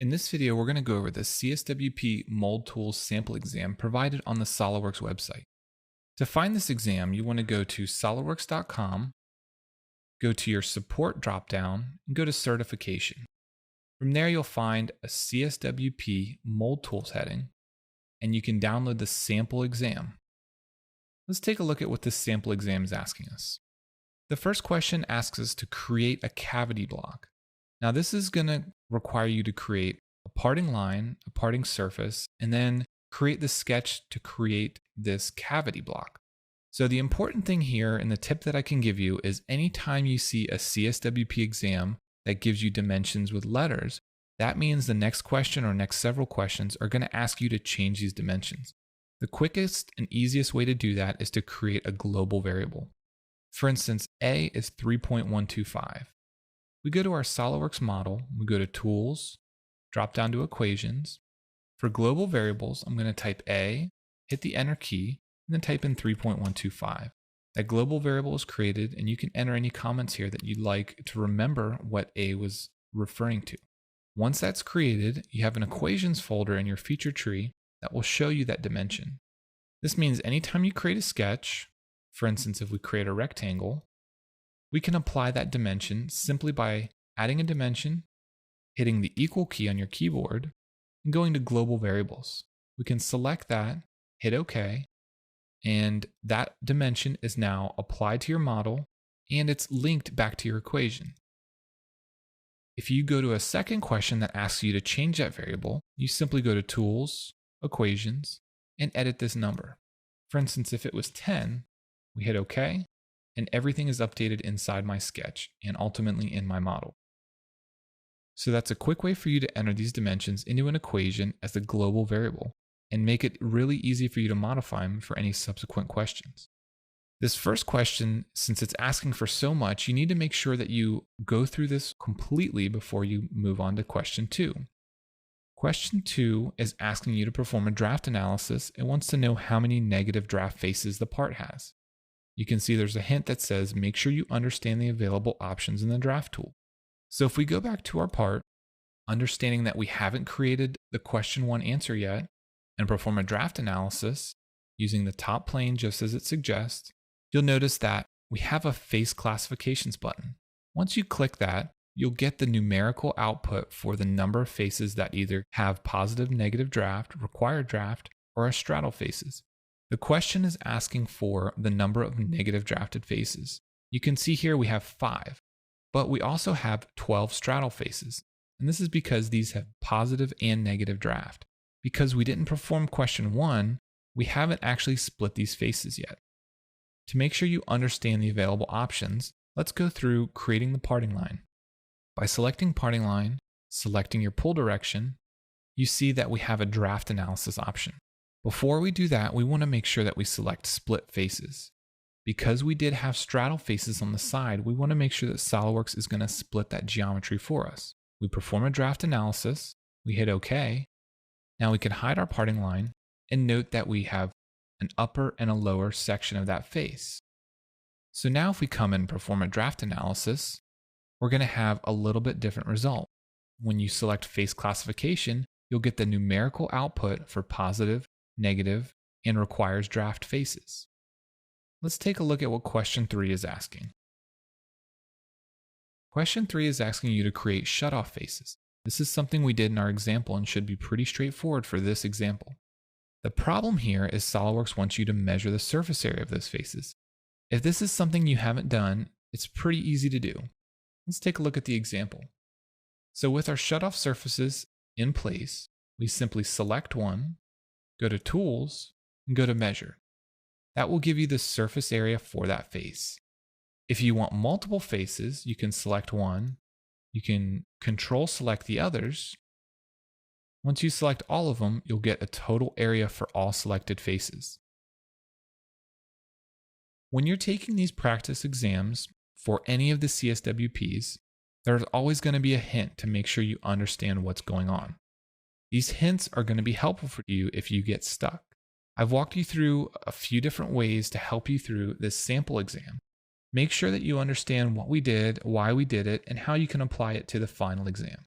In this video, we're going to go over the CSWP Mold Tools sample exam provided on the SOLIDWORKS website. To find this exam, you want to go to solidworks.com, go to your support dropdown, and go to certification. From there, you'll find a CSWP Mold Tools heading, and you can download the sample exam. Let's take a look at what this sample exam is asking us. The first question asks us to create a cavity block. Now this is going to require you to create a parting line, a parting surface, and then create the sketch to create this cavity block. So the important thing here and the tip that I can give you is anytime you see a CSWP exam that gives you dimensions with letters, that means the next question or next several questions are going to ask you to change these dimensions. The quickest and easiest way to do that is to create a global variable. For instance, A is 3.125. We go to our SOLIDWORKS model, we go to Tools, drop down to Equations. For global variables, I'm going to type A, hit the Enter key, and then type in 3.125. That global variable is created, and you can enter any comments here that you'd like to remember what A was referring to. Once that's created, you have an equations folder in your feature tree that will show you that dimension. This means anytime you create a sketch, for instance, if we create a rectangle, we can apply that dimension simply by adding a dimension, hitting the equal key on your keyboard, and going to global variables. We can select that, hit OK, and that dimension is now applied to your model and it's linked back to your equation. If you go to a second question that asks you to change that variable, you simply go to Tools, Equations, and edit this number. For instance, if it was 10, we hit OK, and everything is updated inside my sketch and ultimately in my model. So that's a quick way for you to enter these dimensions into an equation as a global variable and make it really easy for you to modify them for any subsequent questions. This first question, since it's asking for so much, you need to make sure that you go through this completely before you move on to question 2. Question 2 is asking you to perform a draft analysis and wants to know how many negative draft faces the part has. You can see there's a hint that says make sure you understand the available options in the draft tool. So if we go back to our part, understanding that we haven't created the question 1 answer yet, and perform a draft analysis using the top plane just as it suggests, you'll notice that we have a face classifications button. Once you click that, you'll get the numerical output for the number of faces that either have positive, negative draft, required draft, or are straddle faces. The question is asking for the number of negative drafted faces. You can see here we have 5, but we also have 12 straddle faces. And this is because these have positive and negative draft. Because we didn't perform question 1, we haven't actually split these faces yet. To make sure you understand the available options, let's go through creating the parting line. By selecting parting line, selecting your pull direction, you see that we have a draft analysis option. Before we do that, we want to make sure that we select split faces. Because we did have straddle faces on the side, we want to make sure that SOLIDWORKS is going to split that geometry for us. We perform a draft analysis, we hit OK. Now we can hide our parting line and note that we have an upper and a lower section of that face. So now if we come and perform a draft analysis, we're going to have a little bit different result. When you select face classification, you'll get the numerical output for positive, negative, and requires draft faces. Let's take a look at what question 3 is asking. Question 3 is asking you to create shutoff faces. This is something we did in our example and should be pretty straightforward for this example. The problem here is SOLIDWORKS wants you to measure the surface area of those faces. If this is something you haven't done, it's pretty easy to do. Let's take a look at the example. So with our shutoff surfaces in place, we simply select one, go to Tools, and go to Measure. That will give you the surface area for that face. If you want multiple faces, you can select one. You can Control select the others. Once you select all of them, you'll get a total area for all selected faces. When you're taking these practice exams for any of the CSWPs, there's always going to be a hint to make sure you understand what's going on. These hints are going to be helpful for you if you get stuck. I've walked you through a few different ways to help you through this sample exam. Make sure that you understand what we did, why we did it, and how you can apply it to the final exam.